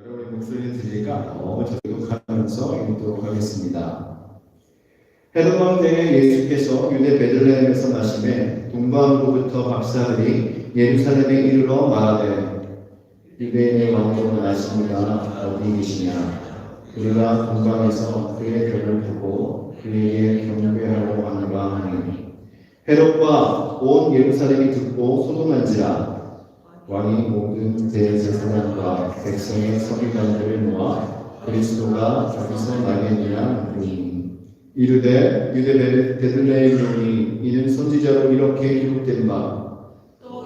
여러분의 목소리를 들으니까 너무 저격하면서 읽도록 하겠습니다. 헤롯 왕 때 예수께서 유대 베들레헴에서 나심에 동방으로부터 박사들이 예루살렘에 이르러 말하되 유대인의 왕으로 나시니가 어디 계시냐. 우리가 동방에서 그의 별을 보고 그에게 경배하러 가노라 하니 헤롯과 온 예루살렘이 듣고 소동한지라. 왕이 모든 대제사장과 백성의 서기관들을 모아 그리스도가 어디서 나겠느냐 하니 이르되 유대 베들레헴이니 이는 선지자로 이렇게 기록된 바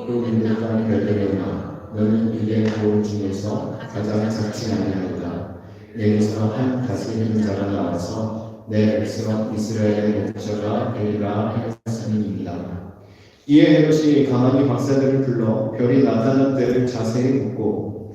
또 유대 땅 베들레헴아 너는 유대 고을 중에서 가장 작지 아니하도다. 여기서 한 다스리는 자가 나와서 내 백성 이스라엘의 목자가 되리라 하였음이니이다. 이에 헤롯이 가만히 박사들을 불러 별이 나타난 때를 자세히 묻고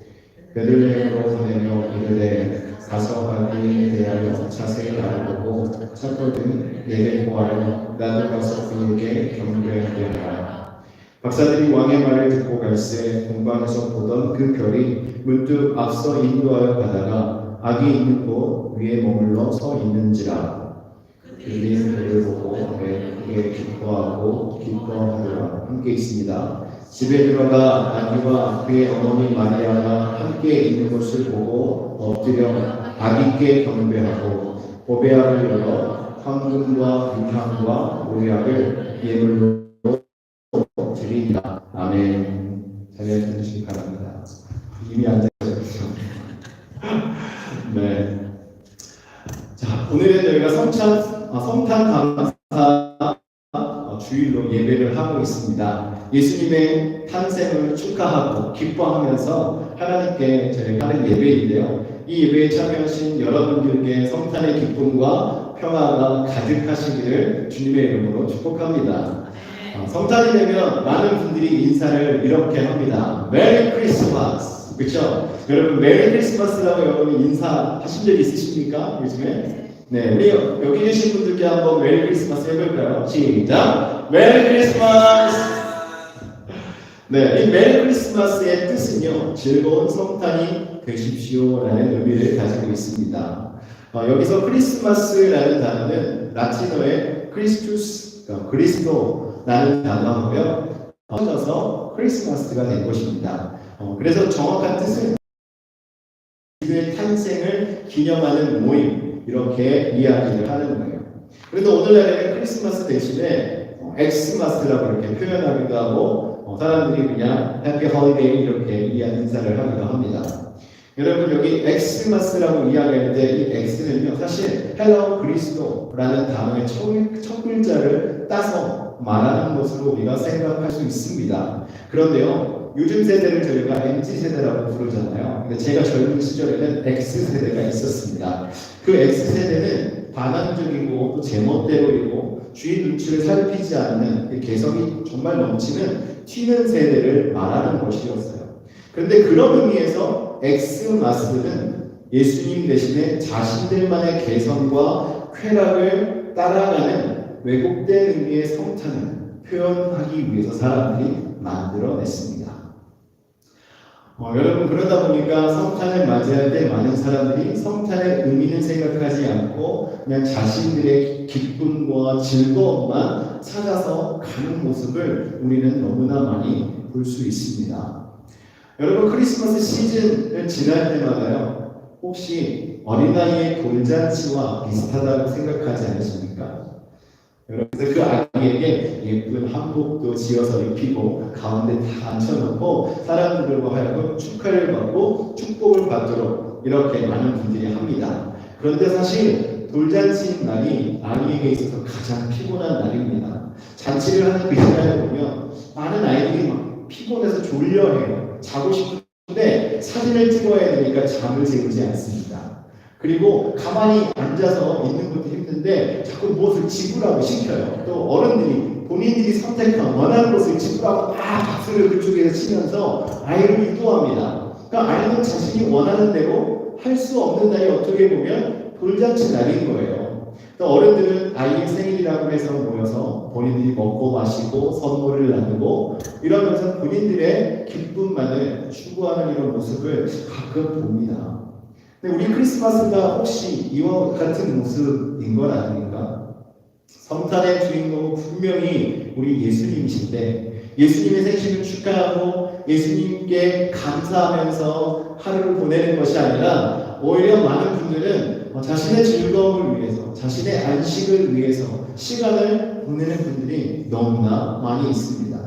베들레헴으로 보내며 이르되 가서 아기에 대하여 자세히 알아보고 찾거든 내게 보아라. 나도 가서 그에게 경배하게 하라. 박사들이 왕의 말을 듣고 갈새 동방에서 보던 그 별이 문득 앞서 인도하여 가다가 아기 있는 곳 위에 머물러 서 있는지라. 그들이 별을 보고 크게 기뻐하고 기뻐하더라. 함께 있습니다. 집에 들어가 아기와 그의 어머니 마리아가 함께 있는 것을 보고 엎드려 아기께 경배하고 보배압을 열어 황금과 유향과 모약을 예물로 드립니다. 아멘. 자리에 앉으시기 바랍니다. 이미 앉아있어요. 네. 자, 오늘은 저희가 성탄 감사 주일로 예배를 하고 있습니다. 예수님의 탄생을 축하하고 기뻐하면서 하나님께 저희가 하는 예배인데요. 이 예배에 참여하신 여러분들께 성탄의 기쁨과 평화가 가득하시기를 주님의 이름으로 축복합니다. 성탄이 되면 많은 분들이 인사를 이렇게 합니다. 메리 크리스마스. 그렇죠? 여러분 메리 크리스마스라고 여러분이 인사하신 적 있으십니까? 요즘에? 네, 우리 여기 계신 분들께 한번 메리 크리스마스 해볼까요? 시작! 메리 크리스마스! 네, 이 메리 크리스마스의 뜻은요, 즐거운 성탄이 되십시오라는 의미를 가지고 있습니다. 여기서 크리스마스라는 단어는 라틴어의 크리스투스, 그리스도라는 단어고요. 합쳐서 크리스마스가 된 것입니다. 그래서 정확한 뜻은 그의 탄생을 기념하는 모임, 이렇게 이야기를 하는 거예요. 그래도 오늘날에는 크리스마스 대신에 엑스마스라고 이렇게 표현하기도 하고 사람들이 그냥 해피 홀리데이 이렇게 인사를 하기도 합니다. 여러분 여기 엑스마스라고 이야기할 때 이 엑스는요 사실 헬로 그리스도라는 단어의 첫 글자를 따서 말하는 것으로 우리가 생각할 수 있습니다. 그런데요 요즘 세대를 저희가 MZ세대라고 부르잖아요. 근데 제가 젊은 시절에는 X세대가 있었습니다. 그 X세대는 반항적이고 또 제멋대로이고 주위 눈치를 살피지 않는 개성이 정말 넘치는 튀는 세대를 말하는 것이었어요. 그런데 그런 의미에서 엑스마스는 예수님 대신에 자신들만의 개성과 쾌락을 따라가는 왜곡된 의미의 성탄을 표현하기 위해서 사람들이 만들어냈습니다. 여러분 그러다 보니까 성탄을 맞이할 때 많은 사람들이 성탄의 의미는 생각하지 않고 그냥 자신들의 기쁨과 즐거움만 찾아서 가는 모습을 우리는 너무나 많이 볼 수 있습니다. 여러분 크리스마스 시즌을 지날 때마다요 혹시 어린아이의 돌잔치와 비슷하다고 생각하지 않으십니까? 여러분 그 아이에게 예쁜 한복도 지어서 입히고 가운데 다 앉혀놓고 사람들과 하여금 축하를 받고 축복을 받도록 이렇게 많은 분들이 합니다. 그런데 사실 돌잔치 날이 아이에게 있어서 가장 피곤한 날입니다. 잔치를 하는 그 시간에 보면 많은 아이들이 막 피곤해서 졸려해요. 자고 싶은데 사진을 찍어야 되니까 잠을 재우지 않습니다. 그리고 가만히 앉아서 있는 것도 힘든데 자꾸 무엇을 집으라고 시켜요. 또 어른들이 본인들이 선택한 원하는 것을 집으라고 막 박수를 그쪽에서 치면서 아이를 유도합니다. 그러니까 아이는 자신이 원하는 대로 할 수 없는 날이 어떻게 보면 돌잔치 날인 거예요. 또 어른들은 아이의 생일이라고 해서 모여서 본인들이 먹고 마시고 선물을 나누고 이러면서 본인들의 기쁨만을 추구하는 이런 모습을 가끔 봅니다. 근데 우리 크리스마스가 혹시 이와 같은 모습인 건 아닙니까? 성탄의 주인공은 분명히 우리 예수님이신데 예수님의 생신을 축하하고 예수님께 감사하면서 하루를 보내는 것이 아니라 오히려 많은 분들은 자신의 즐거움을 위해서, 자신의 안식을 위해서 시간을 보내는 분들이 너무나 많이 있습니다.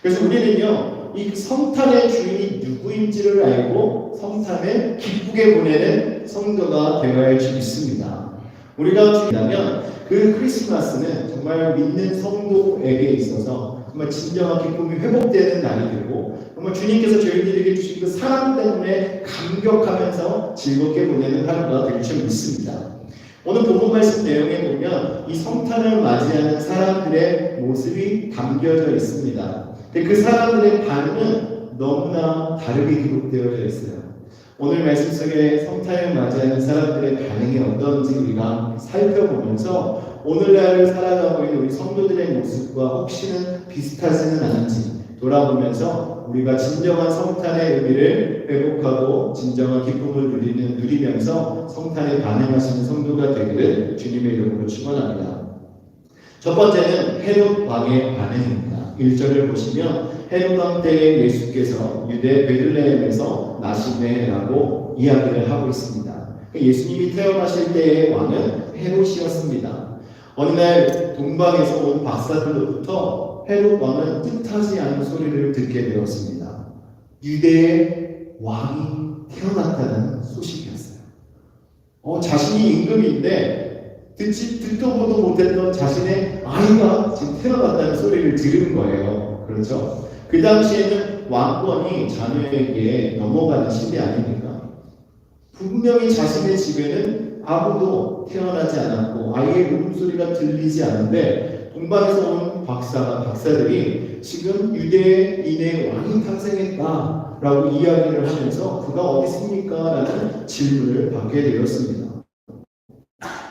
그래서 우리는요, 이 성탄의 주인이 누구인지를 알고 성탄을 기쁘게 보내는 성도가 되어야 할 줄 믿습니다. 우리가 주의하면 그 크리스마스는 정말 믿는 성도에게 있어서 정말 진정한 기쁨이 회복되는 날이 되고 정말 주님께서 저희들에게 주신 그 사랑 때문에 감격하면서 즐겁게 보내는 하루가 될 줄 믿습니다. 오늘 본문 말씀 내용에 보면 이 성탄을 맞이하는 사람들의 모습이 담겨져 있습니다. 근데 그 사람들의 반응은 너무나 다르게 기록되어 있어요. 오늘 말씀 속에 성탄을 맞이하는 사람들의 반응이 어떤지 우리가 살펴보면서 오늘날 살아가고 있는 우리 성도들의 모습과 혹시는 비슷하지는 않은지 돌아보면서 우리가 진정한 성탄의 의미를 회복하고 진정한 기쁨을 누리면서 성탄에 반응하시는 성도가 되기를 주님의 이름으로 축원합니다. 첫 번째는 헤롯 왕의 반응입니다. 1절을 보시면 헤롯 왕 때에 예수께서 유대 베들레헴에서 나시매라고 이야기를 하고 있습니다. 예수님이 태어나실 때의 왕은 헤롯이었습니다. 어느 날 동방에서 온 박사들로부터 헤롯 왕은 뜻하지 않은 소리를 듣게 되었습니다. 유대의 왕이 태어났다는 소식이었어요. 자신이 임금인데 듣도 보도 못했던 자신의 아이가 지금 태어났다는 소리를 들은 거예요. 그렇죠? 그 당시에는 왕권이 자녀에게 넘어가는 시대 아닙니까? 분명히 자신의 집에는 아무도 태어나지 않았고 아이의 울음소리가 들리지 않는데 동방에서 온 박사들이 지금 유대인의 왕이 탄생했다라고 이야기를 하면서 그가 어디 있습니까? 라는 질문을 받게 되었습니다.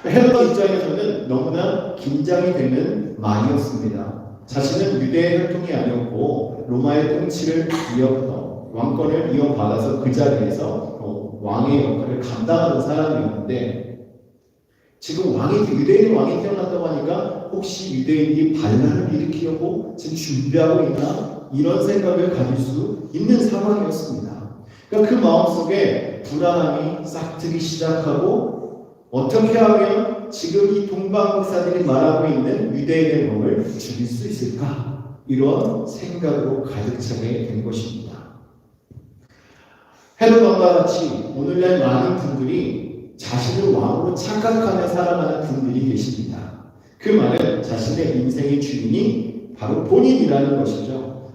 헤롯 입장에서는 너무나 긴장이 되는 말이었습니다. 자신은 유대의 혈통이 아니었고 로마의 통치를 왕권을 이어받아서 그 자리에서 왕의 역할을 감당하는 사람이었는데 지금 유대인의 왕이 태어났다고 하니까 혹시 유대인이 반란을 일으키려고 지금 준비하고 있나? 이런 생각을 가질 수 있는 상황이었습니다. 그러니까 그 마음속에 불안함이 싹트기 시작하고 어떻게 하면 지금 이 동방 박사들이 말하고 있는 유대인의 몸을 죽일 수 있을까? 이런 생각으로 가득 차게 된 것입니다. 헤롯 왕과 같이 오늘날 많은 분들이 자신을 왕으로 착각하며 살아가는 분들이 계십니다. 그 말은 자신의 인생의 주인이 바로 본인이라는 것이죠.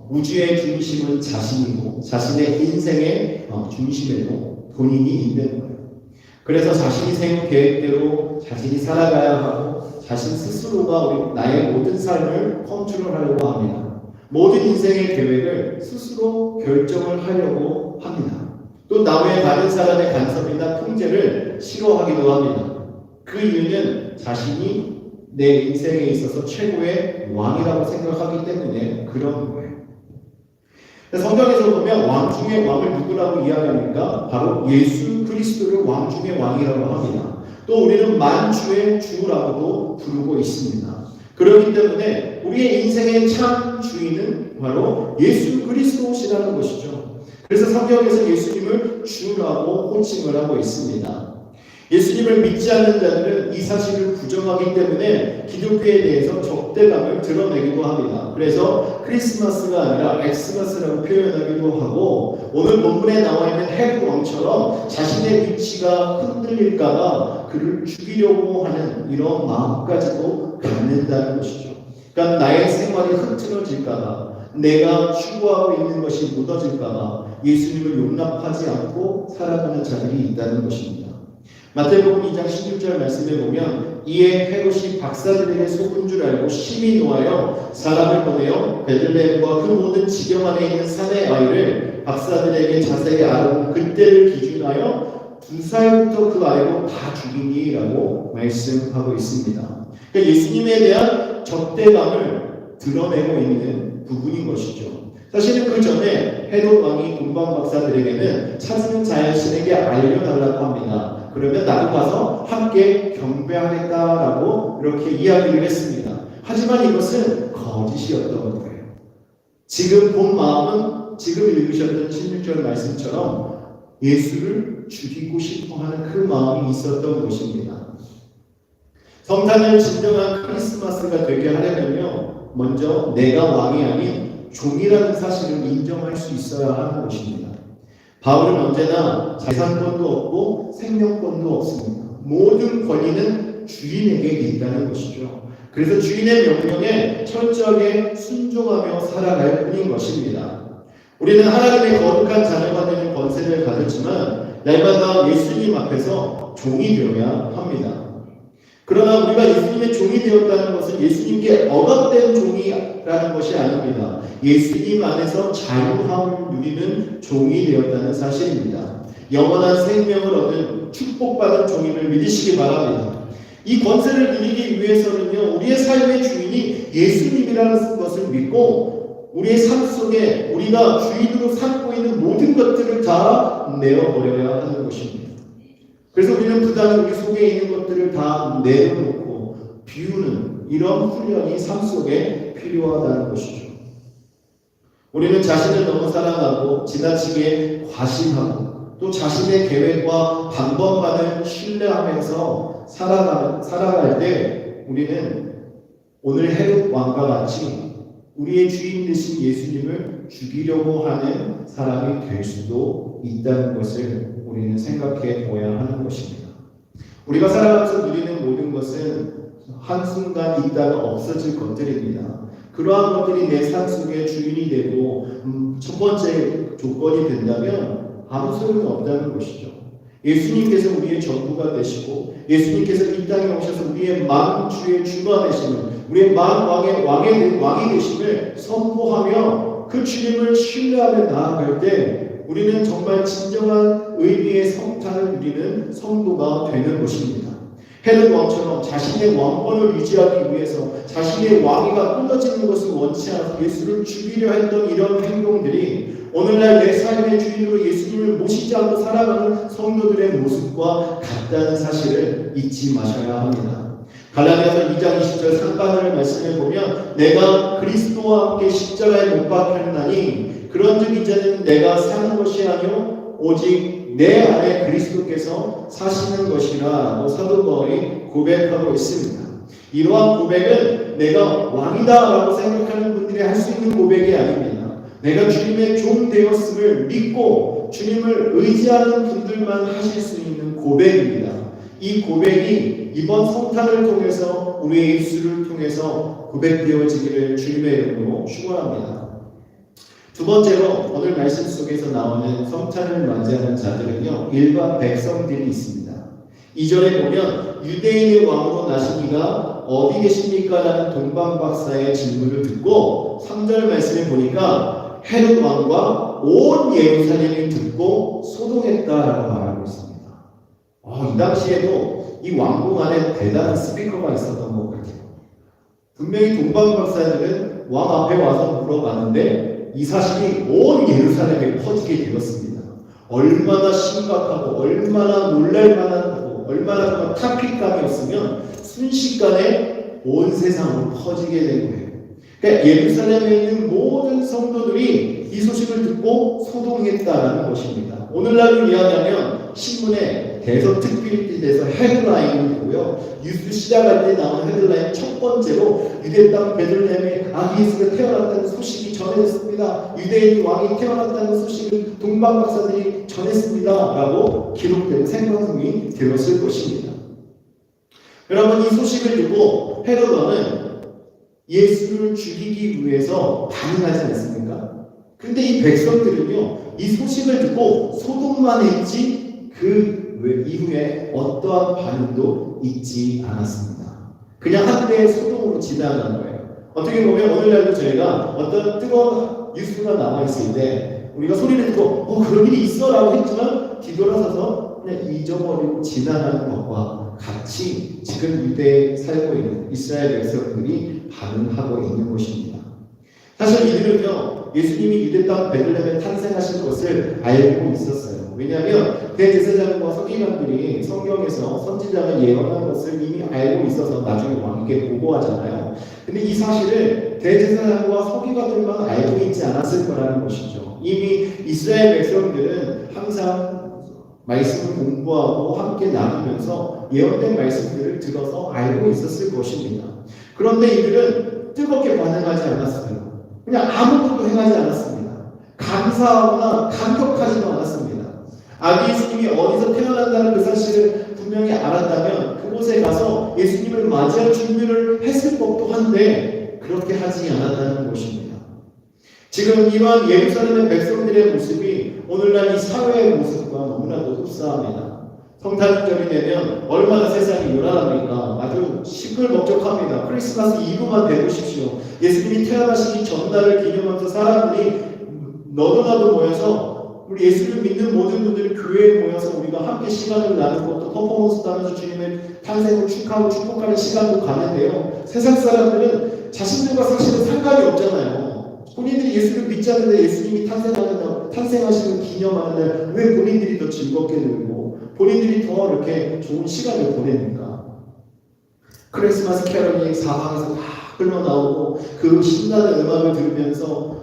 우주의 중심은 자신이고 자신의 인생의 중심에도 본인이 있는 거예요. 그래서 자신이 세운 계획대로 자신이 살아가야 하고 자신 스스로가 나의 모든 삶을 컨트롤하려고 합니다. 모든 인생의 계획을 스스로 결정을 하려고 합니다. 또 남의 다른 사람의 간섭이나 통제를 싫어하기도 합니다. 그 이유는 자신이 내 인생에 있어서 최고의 왕이라고 생각하기 때문에 그런 거예요. 성경에서 보면 왕 중의 왕을 누구라고 이야기합니까? 바로 예수 그리스도를 왕 중의 왕이라고 합니다. 또 우리는 만주의 주라고도 부르고 있습니다. 그렇기 때문에 우리의 인생의 참 주인은 바로 예수 그리스도시라는 것이죠. 그래서 성경에서 예수님을 주라고 호칭을 하고 있습니다. 예수님을 믿지 않는 자들은 이 사실을 부정하기 때문에 기독교에 대해서 적대감을 드러내기도 합니다. 그래서 크리스마스가 아니라 엑스마스라고 표현하기도 하고 오늘 본문에 나와 있는 헤롯 왕처럼 자신의 위치가 흔들릴까봐 그를 죽이려고 하는 이런 마음까지도 갖는다는 것이죠. 그러니까 나의 생활이 흐트러질까봐 내가 추구하고 있는 것이 무너질까봐 예수님을 용납하지 않고 살아가는 자들이 있다는 것입니다. 마태복음 2장 16절 말씀에 보면 이에 헤롯이 박사들에게 속은 줄 알고 심히 노하여 사람을 보내어 베들레헴과 그 모든 지경 안에 있는 산의 아이를 박사들에게 자세히 알아본 그때를 기준하여 2살부터 그 아이를 다 죽이니라고 말씀하고 있습니다. 그러니까 예수님에 대한 적대감을 드러내고 있는 부분인 것이죠. 사실은 그 전에 헤롯 왕이 동방 박사들에게는 찾는 자신에게 알려달라고 합니다. 그러면 나도 가서 함께 경배하겠다라고 이렇게 이야기를 했습니다. 하지만 이것은 거짓이었던 거예요. 지금 본 마음은 지금 읽으셨던 16절 말씀처럼 예수를 죽이고 싶어하는 그 마음이 있었던 것입니다. 성탄을 진정한 크리스마스가 되게 하려면요, 먼저 내가 왕이 아닌 종이라는 사실을 인정할 수 있어야 하는 것입니다. 바울은 언제나 재산권도 없고 생명권도 없습니다. 모든 권리는 주인에게 있다는 것이죠. 그래서 주인의 명령에 철저하게 순종하며 살아갈 뿐인 것입니다. 우리는 하나님의 거룩한 자녀가 되는 권세를 가졌지만 날마다 예수님 앞에서 종이 되어야 합니다. 그러나 우리가 예수님의 종이 되었다는 것은 예수님께 억압된 종이라는 것이 아닙니다. 예수님 안에서 자유함을 누리는 종이 되었다는 사실입니다. 영원한 생명을 얻은 축복받은 종임을 믿으시기 바랍니다. 이 권세를 누리기 위해서는요, 우리의 삶의 주인이 예수님이라는 것을 믿고 우리의 삶 속에 우리가 주인으로 삼고 있는 모든 것들을 다 내어버려야 하는 것입니다. 그래서 우리는 부단히 우리 속에 있는 것들을 다 내려놓고 비우는 이런 훈련이 삶 속에 필요하다는 것이죠. 우리는 자신을 너무 사랑하고 지나치게 과신하고 또 자신의 계획과 방법만을 신뢰하면서 살아갈 때 우리는 오늘 헤롯 왕과 같이 우리의 주인 되신 예수님을 죽이려고 하는 사람이 될 수도 있다는 것을 우리는 생각해 보아야 하는 것입니다. 우리가 살아가면서 누리는 모든 것은 한순간 있다가 없어질 것들입니다. 그러한 것들이 내 삶 속에 주인이 되고 첫 번째 조건이 된다면 아무 소용이 없다는 것이죠. 예수님께서 우리의 전부가 되시고 예수님께서 이 땅에 오셔서 우리의 마음 주의 주가 되시는 우리의 마음 왕이 되심을 선포하며 그 주님을 신뢰하며 나아갈 때 우리는 정말 진정한 의미의 성탄을 누리는 성도가 되는 것입니다. 헤롯 왕처럼 자신의 왕권을 유지하기 위해서 자신의 왕위가 끊어지는 것을 원치 않아서 예수를 죽이려 했던 이런 행동들이 오늘날 내 삶의 주인으로 예수님을 모시지 않고 살아가는 성도들의 모습과 같다는 사실을 잊지 마셔야 합니다. 갈라디아서 2장 20절 상반을 말씀해 보면 내가 그리스도와 함께 십자가에 못 박혔나니 그런즉 이제는 내가 사는 것이 아니요 오직 내 안에 그리스도께서 사시는 것이라 사도 바울이 고백하고 있습니다. 이러한 고백은 내가 왕이다라고 생각하는 분들이 할 수 있는 고백이 아닙니다. 내가 주님의 종 되었음을 믿고 주님을 의지하는 분들만 하실 수 있는 고백입니다. 이 고백이 이번 성탄을 통해서 우리의 입술을 통해서 고백되어지기를 주님의 이름으로 축원합니다. 두 번째로 오늘 말씀 속에서 나오는 성탄을 맞이하는 자들은요, 일반 백성들이 있습니다. 2절에 보면 유대인의 왕으로 나신 이가 어디 계십니까? 라는 동방박사의 질문을 듣고 3절 말씀에 보니까 헤롯 왕과 온 예루살렘이 듣고 소동했다라고 말하고 있습니다. 이 당시에도 이 왕궁 안에 대단한 스피커가 있었던 것 같아요. 분명히 동방박사들은 왕 앞에 와서 물어봤는데 이 사실이 온 예루살렘에 퍼지게 되었습니다. 얼마나 심각하고 얼마나 놀랄만하고 얼마나 탑픽감이었으면 순식간에 온 세상으로 퍼지게 된 거예요. 그러니까 예루살렘에 있는 모든 성도들이 이 소식을 듣고 소동했다라는 것입니다. 오늘날로 이야기하면 신문에 대서특필지에서 헤드라인이 되고요. 뉴스 시작할 때 나온 헤드라인 첫 번째로 유대 땅 베들레헴에 아기 예수가 태어났다는 소식이 전해졌습니다. 유대인 왕이 태어났다는 소식을 동방 박사들이 전했습니다. 라고 기록된 생방송이 되었을 것입니다. 여러분, 이 소식을 듣고 헤롯 왕은 예수를 죽이기 위해서 반응하지 않습니까? 그런데 이 백성들은요, 이 소식을 듣고 소동만 했지 그 이후에 어떠한 반응도 있지 않았습니다. 그냥 한때의 소동으로 지나간 거예요. 어떻게 보면 오늘날도 저희가 어떤 뜨거운 뉴스가 나와 있을 때 우리가 소리를 듣고 그런 일이 있어 라고 했지만 뒤돌아서서 그냥 잊어버리고 지나가는 것과 같이 지금 유대에 살고 있는 이스라엘 백성들이 반응하고 있는 것입니다. 사실 이들은요, 예수님이 유대 땅 베들레헴에 탄생하실 것을 알고 있었어요. 왜냐하면 대제사장과 서기관들이 성경에서 선지자가 예언한 것을 이미 알고 있어서 나중에 왕에게 보고하잖아요. 근데 이 사실을 대제사장과 서기관들만 알고 있지 않았을 거라는 것이죠. 이미 이스라엘 백성들은 항상 말씀을 공부하고 함께 나누면서 예언된 말씀들을 들어서 알고 있었을 것입니다. 그런데 이들은 뜨겁게 반응하지 않았어요. 그냥 아무것도 행하지 않았습니다. 감사하거나 감격하지도 않았습니다. 아기 예수님이 어디서 태어난다는 그 사실을 분명히 알았다면 그곳에 가서 예수님을 맞이할 준비를 했을 법도 한데 그렇게 하지 않았다는 것입니다. 지금 이러한 예루살렘의 백성들의 모습이 오늘날 이 사회의 모습과 너무나도 흡사합니다. 성탄절이 되면 얼마나 세상이 요란합니까? 아주 시끌벅적합니다. 크리스마스 이브만 배우십시오. 예수님이 태어나시기 전날을 기념하면서 사람들이 너도나도 모여서 우리 예수를 믿는 모든 분들이 교회에 모여서 우리가 함께 시간을 나누고 또 퍼포먼스도 하면서 주님의 탄생을 축하하고 축복하는 시간도 가는데요. 세상 사람들은 자신들과 사실은 상관이 없잖아요. 본인들이 예수를 믿지 않는데 예수님이 탄생하시는 기념하는 날 왜 본인들이 더 즐겁게 놀고 본인들이 더 이렇게 좋은 시간을 보냅니까? 크리스마스 캐럴이 사방에서 다 흘러나오고 그 신나는 음악을 들으면서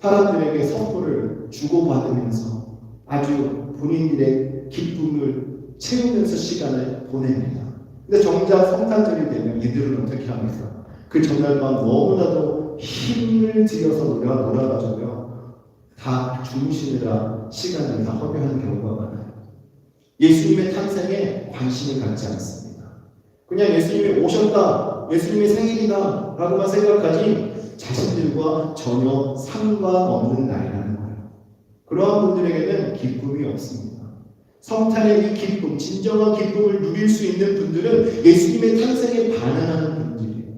사람들에게 선물을 주고받으면서 아주 본인들의 기쁨을 채우면서 시간을 보냅니다. 근데 정작 성탄절이 되면 이들은 어떻게 합니까? 그 전날 밤 너무나도 힘을 들여서 놀아가지고요. 다 주무시느라 시간을 다 허비하는 경우가 많아요. 예수님의 탄생에 관심을 갖지 않습니다. 그냥 예수님이 오셨다, 예수님의 생일이다 라고만 생각하지 자신들과 전혀 상관없는 날이라는 거예요. 그러한 분들에게는 기쁨이 없습니다. 성탄의 이 기쁨, 진정한 기쁨을 누릴 수 있는 분들은 예수님의 탄생에 반응하는 분들이에요.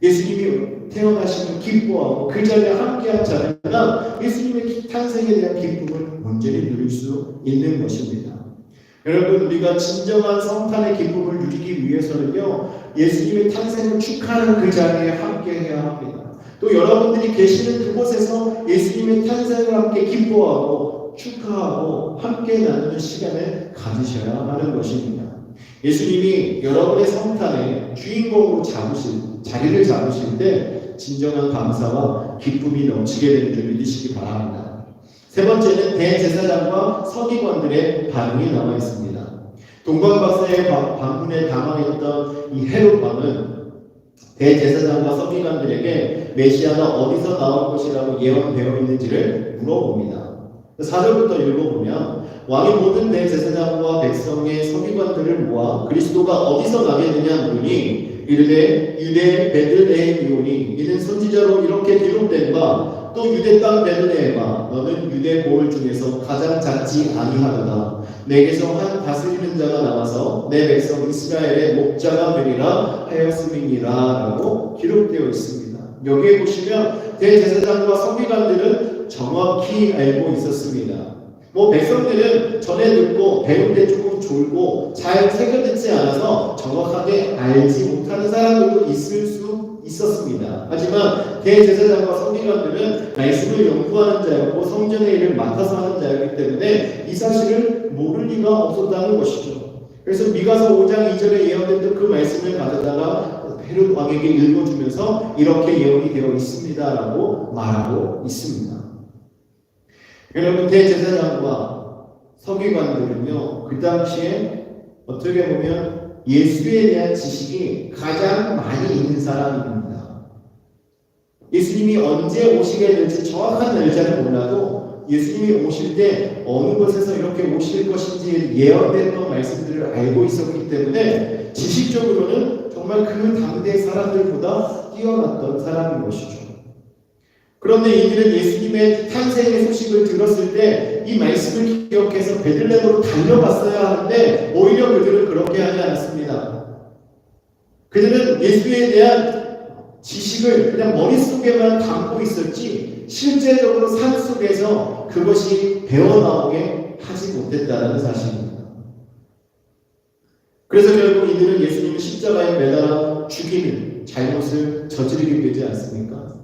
예수님이 태어나시는 기뻐하고 그 자리에 함께한 자들은 예수님의 탄생에 대한 기쁨을 온전히 누릴 수 있는 것입니다. 여러분, 우리가 진정한 성탄의 기쁨을 누리기 위해서는요, 예수님의 탄생을 축하하는 그 자리에 함께해야 합니다. 또 여러분들이 계시는 그곳에서 예수님의 탄생을 함께 기뻐하고 축하하고 함께 나누는 시간을 가지셔야 하는 것입니다. 예수님이 여러분의 성탄의 주인공으로 자리를 잡으실 때 진정한 감사와 기쁨이 넘치게 되는 줄 믿으시기 바랍니다. 세 번째는 대제사장과 서기관들의 반응이 나와 있습니다. 동방박사의 방문에 당황했던 이 헤롯 왕은 대제사장과 서기관들에게 메시아가 어디서 나올 것이라고 예언되어 있는지를 물어봅니다. 4절부터 읽어보면 왕이 모든 대제사장과 백성의 서기관들을 모아 그리스도가 어디서 나겠느냐 물으니 이르되 유대 베들레헴이오니 이는 선지자로 이렇게 기록된 바 또 유대 땅 베들레헴아 너는 유대 고을 중에서 가장 작지 아니하도다. 내게서 한 다스리는 자가 나와서 내 백성 이스라엘의 목자가 되리라 하였음이니라 라고 기록되어 있습니다. 여기에 보시면 대제사장과 서기관들은 정확히 알고 있었습니다. 백성들은 전에 듣고 배운데 조금 졸고 잘 새겨듣지 않아서 정확하게 알지 못하는 사람들도 있을 수 있었습니다. 하지만 대제사장과 서기관들은 말씀을 연구하는 자였고 성전의 일을 맡아서 하는 자였기 때문에 이 사실을 모를 리가 없었다는 것이죠. 그래서 미가서 5장 2절에 예언됐던 그 말씀을 가져다가 헤롯 왕에게 읽어주면서 이렇게 예언이 되어 있습니다라고 말하고 있습니다. 여러분, 대제사장과 서기관들은요, 그 당시에 어떻게 보면 예수에 대한 지식이 가장 많이 있는 사람입니다. 예수님이 언제 오시게 될지 정확한 날짜는 몰라도 예수님이 오실 때 어느 곳에서 이렇게 오실 것인지 예언됐던 말씀들을 알고 있었기 때문에 지식적으로는 정말 그 당대 사람들보다 뛰어났던 사람인 것이죠. 그런데 이들은 예수님의 탄생의 소식을 들었을 때 이 말씀을 기억해서 베들레헴으로 달려갔어야 하는데 오히려 그들은 그렇게 하지 않았습니다. 그들은 예수에 대한 지식을 그냥 머릿속에만 담고 있었지 실제적으로 산 속에서 그것이 배어나오게 하지 못했다는 사실입니다. 그래서 결국 이들은 예수님을 십자가에 매달아 죽이는 잘못을 저지르게 되지 않습니까?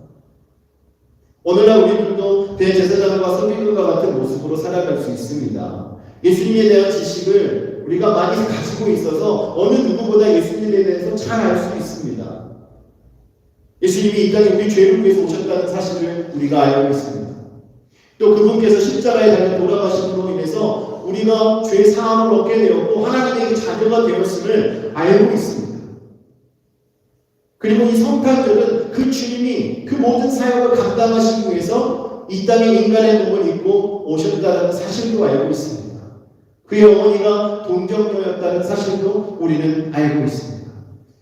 오늘날 우리들도 대제사장과 서기관과 같은 모습으로 살아갈 수 있습니다. 예수님에 대한 지식을 우리가 많이 가지고 있어서 어느 누구보다 예수님에 대해서 잘 알 수 있습니다. 예수님이 이 땅에 우리 죄를 위해서 오셨다는 사실을 우리가 알고 있습니다. 또 그분께서 십자가에 달려 돌아가심으로 인해서 우리가 죄 사함을 얻게 되었고 하나님의 자녀가 되었음을 알고 있습니다. 그리고 이 성탄절은 그 주님이 그 모든 사역을 감당하시기 위해서 이 땅에 인간의 몸을 입고 오셨다는 사실도 알고 있습니다. 그의 어머니가 동정녀였다는 사실도 우리는 알고 있습니다.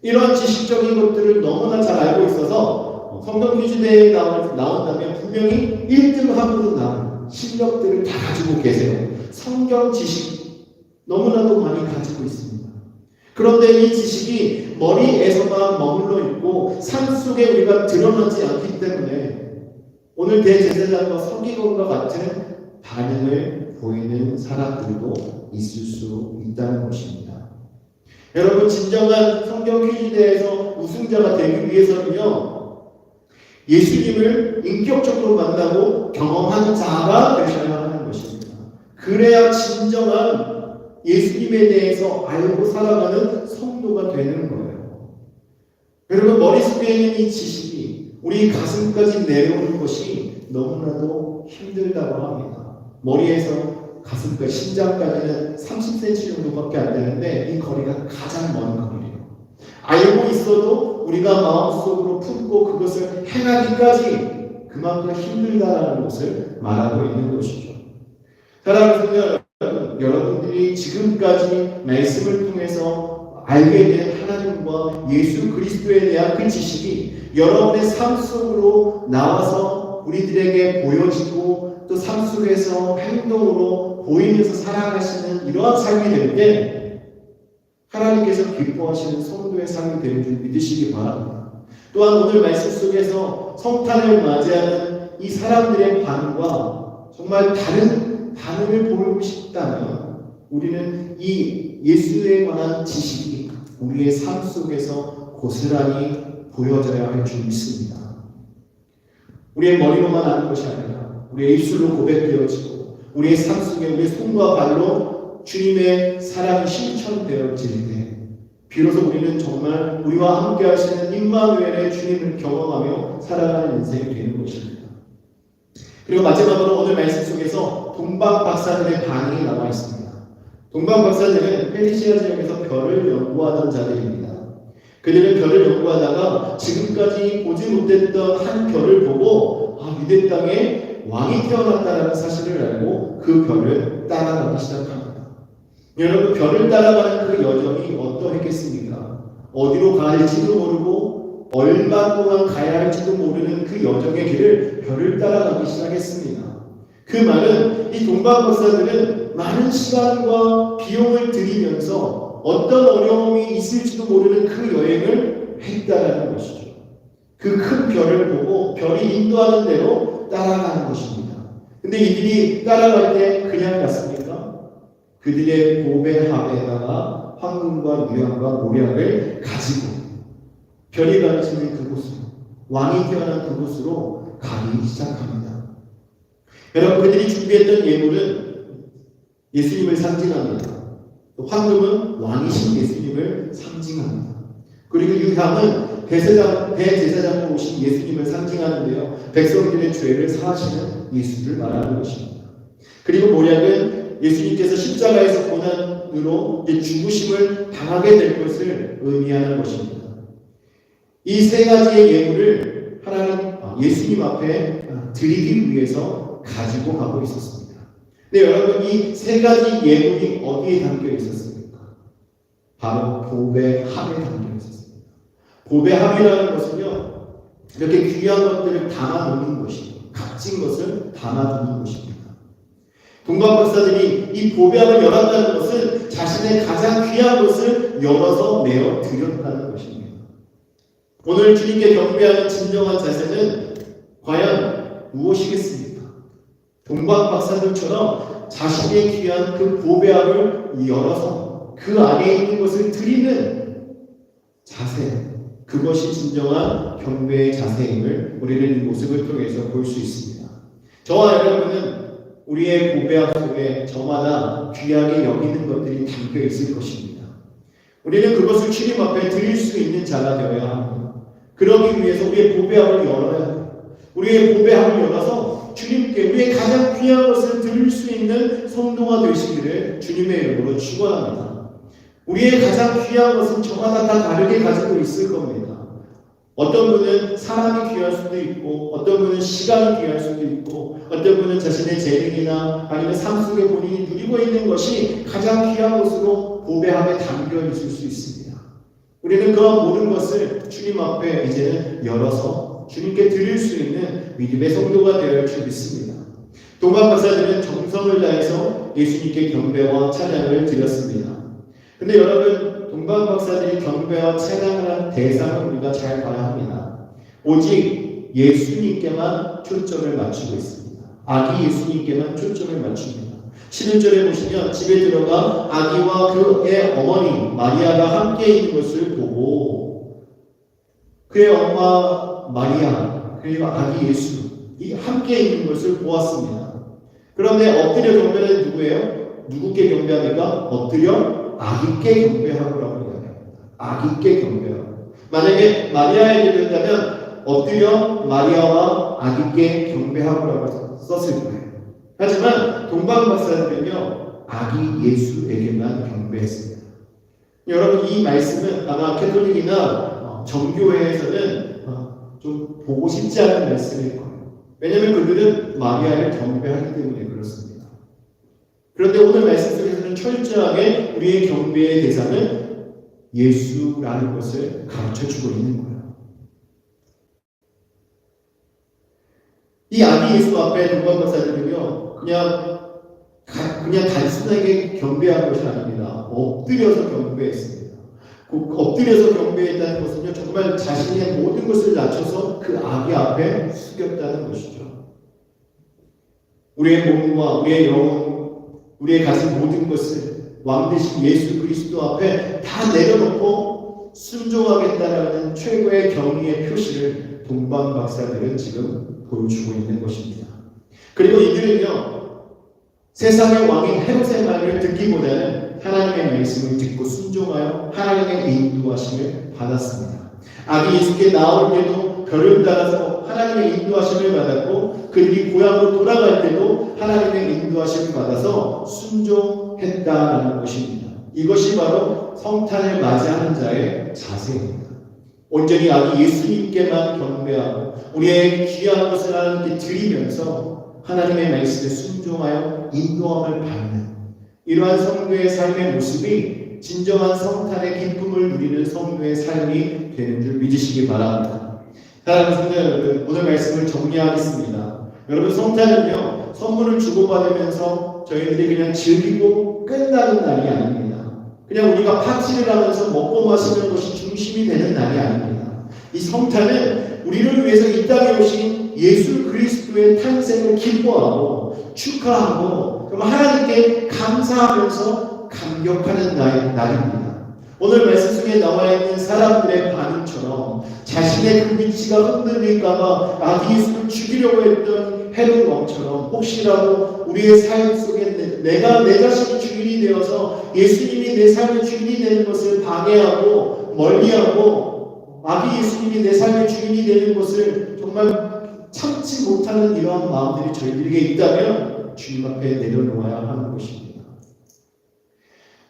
이러한 지식적인 것들을 너무나 잘 알고 있어서 성경 퀴즈 대회에 나온다면 분명히 1등하고도 나온 실력들을 다 가지고 계세요. 성경 지식 너무나도 많이 가지고 있습니다. 그런데 이 지식이 머리에서만 머물러 있고 삶 속에 우리가 드러나지 않기 때문에 오늘 대제사장과 서기관과 같은 반응을 보이는 사람들도 있을 수 있다는 것입니다. 여러분, 진정한 성경 퀴즈대회에서 우승자가 되기 위해서는요, 예수님을 인격적으로 만나고 경험한 자가 되셔야 하는 것입니다. 그래야 진정한 예수님에 대해서 알고 살아가는 성도가 되는 거예요. 여러분, 머릿속에 있는 이 지식이 우리 가슴까지 내려오는 것이 너무나도 힘들다고 합니다. 머리에서 가슴까지, 심장까지는 30cm 정도밖에 안 되는데 이 거리가 가장 먼 거리예요. 알고 있어도 우리가 마음속으로 품고 그것을 행하기까지 그만큼 힘들다라는 것을 말하고 있는 것이죠. 사랑하는 성도 여러분들이 지금까지 말씀을 통해서 알게 된 하나님과 예수 그리스도에 대한 그 지식이 여러분의 삶 속으로 나와서 우리들에게 보여지고 또 삶 속에서 행동으로 보이면서 살아가시는 이러한 삶이 될 때 하나님께서 기뻐하시는 성도의 삶이 되는 줄 믿으시기 바랍니다. 또한 오늘 말씀 속에서 성탄을 맞이하는 이 사람들의 반응과 정말 다른 반응을 보이고 싶다면 우리는 이 예수에 관한 지식이 우리의 삶 속에서 고스란히 보여져야 할 줄 믿습니다. 우리의 머리로만 아는 것이 아니라 우리의 입술로 고백되어지고 우리의 삶 속에 우리의 손과 발로 주님의 사랑이 실천되어질 때 비로소 우리는 정말 우리와 함께 하시는 임마누엘의 주님을 경험하며 살아가는 인생이 되는 것입니다. 그리고 마지막으로 오늘 말씀 속에서 동방 박사들의 반응이 나와 있습니다. 동방 박사들은 페르시아 지역에서 별을 연구하던 자들입니다. 그들은 별을 연구하다가 지금까지 보지 못했던 한 별을 보고 유대 땅에 왕이 태어났다는 사실을 알고 그 별을 따라가기 시작합니다. 여러분, 별을 따라가는 그 여정이 어떠했겠습니까? 어디로 가야할지도 모르고 얼마 동안 가야 할지도 모르는 그 여정의 길을 별을 따라가기 시작했습니다. 그 말은 이 동방 박사들은 많은 시간과 비용을 들이면서 어떤 어려움이 있을지도 모르는 그 여행을 했다라는 것이죠. 그 큰 별을 보고 별이 인도하는 대로 따라가는 것입니다. 근데 이들이 따라갈 때 그냥 갔습니까? 그들의 보배함에다가 황금과 유향과 모략을 가지고 별이 가르치는 그곳으로, 왕이 태어난 그곳으로 가기 시작합니다. 여러분, 그들이 준비했던 예물은 예수님을 상징합니다. 황금은 왕이신 예수님을 상징합니다. 그리고 유향은 대제사장으로 오신 예수님을 상징하는데요, 백성들의 죄를 사하시는 예수를 말하는 것입니다. 그리고 모략은 예수님께서 십자가에서 고난으로 죽으심을 당하게 될 것을 의미하는 것입니다. 이 세 가지의 예물을 예수님 앞에 드리기 위해서 가지고 가고 있었습니다. 근데 여러분, 이 세 가지 예물이 어디에 담겨 있었습니까? 바로 보배함에 담겨 있었습니다. 보배함이라는 것은요, 이렇게 귀한 것들을 담아놓는 것이에요. 값진 것을 담아두는 것입니다. 동방 박사들이 이 보배함을 열었다는 것은 자신의 가장 귀한 것을 열어서 내어 드렸다는 것입니다. 오늘 주님께 경배하는 진정한 자세는 과연 무엇이겠습니까? 동방 박사들처럼 자신의 귀한 그 보배함을 열어서 그 안에 있는 것을 드리는 자세, 그것이 진정한 경배의 자세임을 우리는 이 모습을 통해서 볼 수 있습니다. 저와 여러분은 우리의 고백함 속에 저마다 귀하게 여기는 것들이 담겨 있을 것입니다. 우리는 그것을 주님 앞에 드릴 수 있는 자가 되어야 합니다. 그러기 위해서 우리의 보배함을 열어야 합니다. 우리의 보배함을 열어서 주님께 우리의 가장 귀한 것을 드릴 수 있는 성도가 되시기를 주님의 이름으로 축원합니다. 우리의 가장 귀한 것은 저마다 다 다르게 가지고 있을 겁니다. 어떤 분은 사람이 귀할 수도 있고, 어떤 분은 시간이 귀할 수도 있고, 어떤 분은 자신의 재능이나 아니면 삶 속에 본인이 누리고 있는 것이 가장 귀한 것으로 보배함에 담겨 있을 수 있습니다. 우리는 그런 모든 것을 주님 앞에 이제는 열어서 주님께 드릴 수 있는 믿음의 성도가 되어야 할 줄 믿습니다. 동방 박사들은 정성을 다해서 예수님께 경배와 찬양을 드렸습니다. 근데 여러분, 동방 박사들이 경배와 찬양을 한 대상을 우리가 잘 봐야 합니다. 오직 예수님께만 초점을 맞추고 있습니다. 아기 예수님께만 초점을 맞춥니다. 11절에 보시면 집에 들어가 아기와 그의 어머니 마리아가 함께 있는 것을 보고 그의 엄마 마리아 그리고 아기 예수 이 함께 있는 것을 보았습니다. 그런데 엎드려 경배는 누구예요? 누구께 경배합니까? 엎드려 아기께 경배하라고 이야기합니다. 아기께 경배하고. 만약에 마리아에게 된다면 엎드려 마리아와 아기께 경배하라고 썼을 거예요. 하지만 동방 박사들은요 아기 예수에게만 경배했습니다. 여러분 이 말씀은 아마 캐톨릭이나 정교회에서는 좀 보고 싶지 않은 말씀일 거예요. 왜냐하면 그들은 마리아를 경배하기 때문에 그렇습니다. 그런데 오늘 말씀 속에서는 철저하게 우리의 경배의 대상은 예수라는 것을 가르쳐주고 있는 거예요. 이 아기 예수 앞에 동방 박사들은요 그냥 단순하게 경배한 것이 아닙니다. 엎드려서 경배했습니다. 엎드려서 경배했다는 것은요 정말 자신의 모든 것을 낮춰서 그 아기 앞에 숙였다는 것이죠. 우리의 몸과 우리의 영혼, 우리의 가진 모든 것을 왕 되신 예수 그리스도 앞에 다 내려놓고 순종하겠다라는 최고의 경의의 표시를 동방 박사들은 지금 보여주고 있는 것입니다. 그리고 이들은요 세상의 왕인 헤롯의 말을 듣기보다는 하나님의 말씀을 듣고 순종하여 하나님의 인도하심을 받았습니다. 아기 예수께 나올 때도 별을 따라서 하나님의 인도하심을 받았고 그들이 고향으로 돌아갈 때도 하나님의 인도하심을 받아서 순종했다라는 것입니다. 이것이 바로 성탄을 맞이하는 자의 자세입니다. 온전히 아기 예수님께만 경배하고 우리의 귀한 것을 하나님께 드리면서 하나님의 말씀에 순종하여 인도함을 받는 이러한 성도의 삶의 모습이 진정한 성탄의 기쁨을 누리는 성도의 삶이 되는 줄 믿으시기 바랍니다. 사랑하는 성도 여러분, 오늘 말씀을 정리하겠습니다. 여러분 성탄은요 선물을 주고받으면서 저희들이 그냥 즐기고 끝나는 날이 아닙니다. 그냥 우리가 파티를 하면서 먹고 마시는 것이 중심이 되는 날이 아닙니다. 이 성탄은 우리를 위해서 이 땅에 오신 예수 그리스도의 탄생을 기뻐하고 축하하고 그럼 하나님께 감사하면서 감격하는 날입니다. 오늘 말씀 속에 나와 있는 사람들의 반응처럼 자신의 그 위치가 흔들릴까봐 아기 예수를 죽이려고 했던 헤롯 왕처럼 혹시라도 우리의 삶 속에 내가 내 자신이 주인이 되어서 예수님이 내 삶의 주인이 되는 것을 방해하고 멀리하고 아기 예수님이 내 삶의 주인이 되는 것을 정말 참지 못하는 이러한 마음들이 저희들에게 있다면 주님 앞에 내려놓아야 하는 것입니다.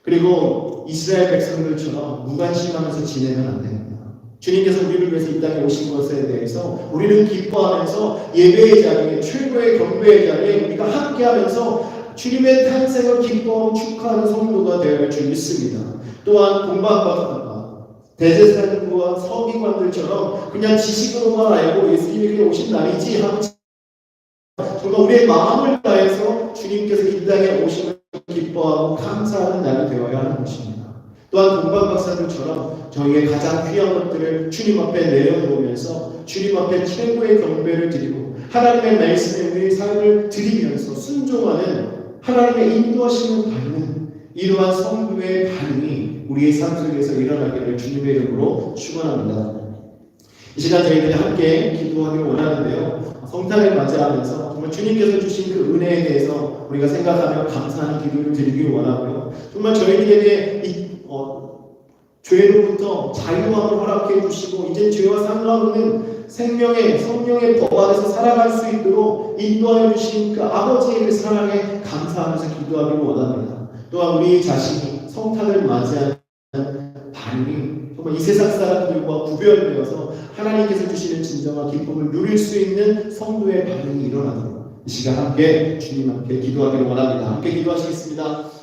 그리고 이스라엘 백성들처럼 무관심하면서 지내면 안 됩니다. 주님께서 우리를 위해서 이 땅에 오신 것에 대해서 우리는 기뻐하면서 예배의 자리에 최고의 경배의 자리에 우리가 함께하면서 주님의 탄생을 기뻐하고 축하하는 성도가 되어야 할 줄 믿습니다. 또한 동방박사가 대제사장과 서기관들처럼 그냥 지식으로만 알고 예수님이 오신 날이지 하고 정말 우리의 마음을 다해서 주님께서 이 땅에 오심을 기뻐하고 감사하는 날이 되어야 하는 것입니다. 또한 동방박사들처럼 저희의 가장 귀한 것들을 주님 앞에 내려놓으면서 주님 앞에 최고의 경배를 드리고 하나님의 말씀에 우리의 삶을 드리면서 순종하는 하나님의 인도하심을 받는 이러한 성도의 반응이 우리의 삶 속에서 일어나기를 주님의 이름으로 축원합니다. 이 시간 저희들이 함께 기도하기를 원하는데요. 성탄을 맞이하면서 정말 주님께서 주신 그 은혜에 대해서 우리가 생각하며 감사하는 기도를 드리길 원하고요. 정말 저희들에게 죄로부터 자유함을 허락해 주시고 이제 죄와 상관없는 생명의 성령의 법 안에서 살아갈 수 있도록 인도하여 주신 그 아버지의 그 사랑에 감사하면서 기도하기를 원합니다. 또한 우리 자신이 성탄을 맞이하는 반응이 정말 이 세상 사람들과 구별되어서 하나님께서 주시는 진정한 기쁨을 누릴 수 있는 성도의 반응이 일어나도록 이 시간 함께 주님 함께 기도하기를 원합니다. 함께 기도하시겠습니다.